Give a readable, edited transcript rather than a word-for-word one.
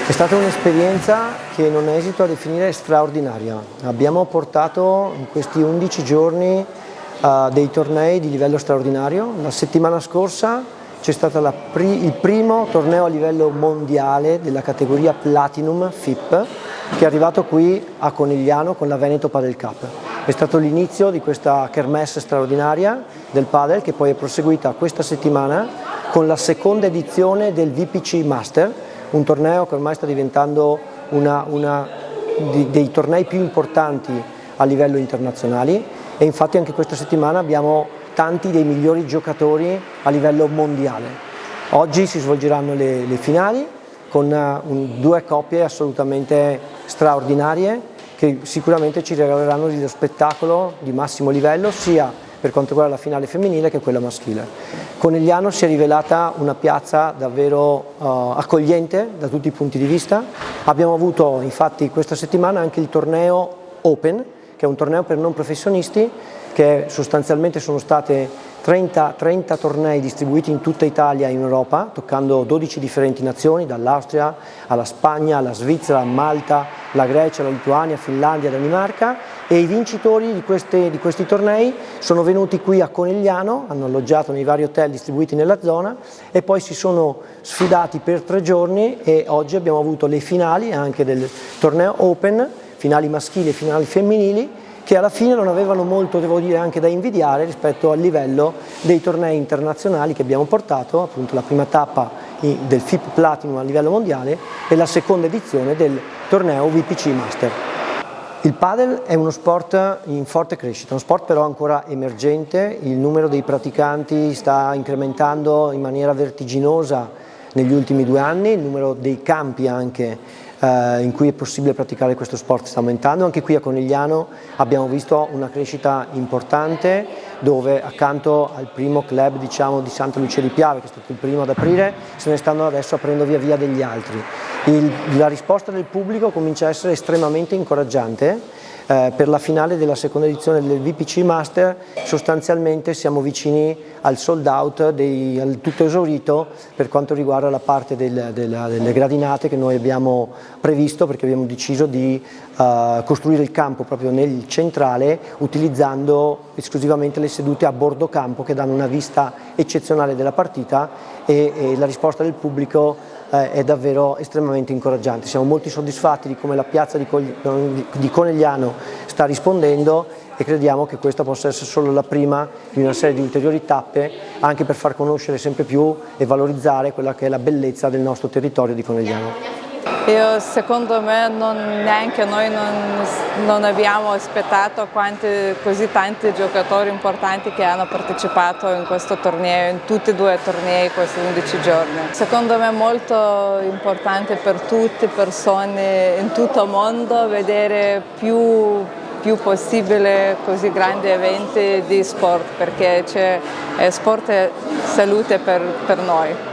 È stata un'esperienza che non esito a definire straordinaria. Abbiamo portato in questi 11 giorni dei tornei di livello straordinario. La settimana scorsa c'è stato il primo torneo a livello mondiale della categoria Platinum FIP, che è arrivato qui a Conegliano con la Veneto Padel Cup. È stato l'inizio di questa kermesse straordinaria del padel, che poi è proseguita questa settimana con la seconda edizione del VPC Master, un torneo che ormai sta diventando dei tornei più importanti a livello internazionale, e infatti anche questa settimana abbiamo tanti dei migliori giocatori a livello mondiale. Oggi si svolgeranno le finali con due coppie assolutamente straordinarie che sicuramente ci regaleranno dello spettacolo di massimo livello, sia per quanto riguarda la finale femminile che quella maschile. Conegliano si è rivelata una piazza davvero accogliente da tutti i punti di vista. Abbiamo avuto infatti questa settimana anche il torneo Open, che è un torneo per non professionisti, che sostanzialmente sono state 30 tornei distribuiti in tutta Italia e in Europa, toccando 12 differenti nazioni, dall'Austria alla Spagna, alla Svizzera, Malta, la Grecia, la Lituania, Finlandia, Danimarca, e i vincitori di questi tornei sono venuti qui a Conegliano, hanno alloggiato nei vari hotel distribuiti nella zona e poi si sono sfidati per 3 giorni, e oggi abbiamo avuto le finali anche del torneo Open, finali maschili e finali femminili, che alla fine non avevano molto, devo dire, anche da invidiare rispetto al livello dei tornei internazionali che abbiamo portato, appunto la prima tappa del FIP Platinum a livello mondiale e la seconda edizione del torneo VPC Master. Il padel è uno sport in forte crescita, uno sport però ancora emergente. Il numero dei praticanti sta incrementando in maniera vertiginosa negli ultimi 2 anni, il numero dei campi anche in cui è possibile praticare questo sport sta aumentando. Anche qui a Conegliano abbiamo visto una crescita importante, dove accanto al primo club di Santa Lucia di Piave, che è stato il primo ad aprire, se ne stanno adesso aprendo via via degli altri. La risposta del pubblico comincia a essere estremamente incoraggiante. Per la finale della seconda edizione del VPC Master sostanzialmente siamo vicini al sold out, al tutto esaurito per quanto riguarda la parte delle gradinate che noi abbiamo previsto, perché abbiamo deciso di costruire il campo proprio nel centrale, utilizzando esclusivamente le sedute a bordo campo che danno una vista eccezionale della partita, e la risposta del pubblico è davvero estremamente incoraggiante. Siamo molto soddisfatti di come la piazza di Conegliano sta rispondendo, e crediamo che questa possa essere solo la prima di una serie di ulteriori tappe, anche per far conoscere sempre più e valorizzare quella che è la bellezza del nostro territorio di Conegliano. Secondo me neanche noi non abbiamo aspettato così tanti giocatori importanti che hanno partecipato in questo torneo, in tutti e 2 tornei questi 11 giorni. Secondo me è molto importante per tutte le persone in tutto il mondo vedere più possibile così grandi eventi di sport, perché sport è salute per noi.